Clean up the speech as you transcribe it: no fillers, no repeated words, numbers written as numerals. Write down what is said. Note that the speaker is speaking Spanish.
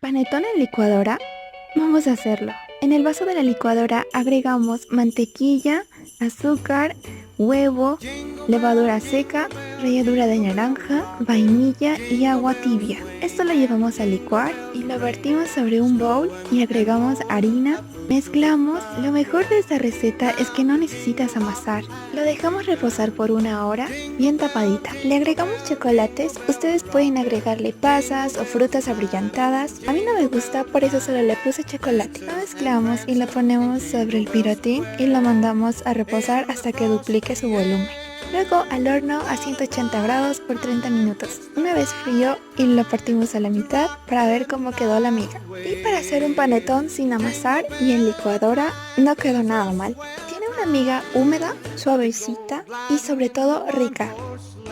¿Panetón en licuadora? Vamos a hacerlo. En el vaso de la licuadora agregamos mantequilla, azúcar, huevo, levadura seca, ralladura de naranja, vainilla y agua tibia. Esto lo llevamos a licuar y lo vertimos sobre un bowl y agregamos harina. Mezclamos. Lo mejor de esta receta es que no necesitas amasar. Lo dejamos reposar por 1 hora, bien tapadita. Le agregamos chocolates. Ustedes pueden agregarle pasas o frutas abrillantadas. A mí no me gusta, por eso solo le puse chocolate. Lo mezclamos y lo ponemos sobre el pirotín y lo mandamos a reposar hasta que duplique su volumen. Luego al horno a 180 grados por 30 minutos. Una vez frío y lo partimos a la mitad para ver cómo quedó la miga. Y para hacer un panetón sin amasar y en licuadora no quedó nada mal. Tiene una miga húmeda, suavecita y sobre todo rica.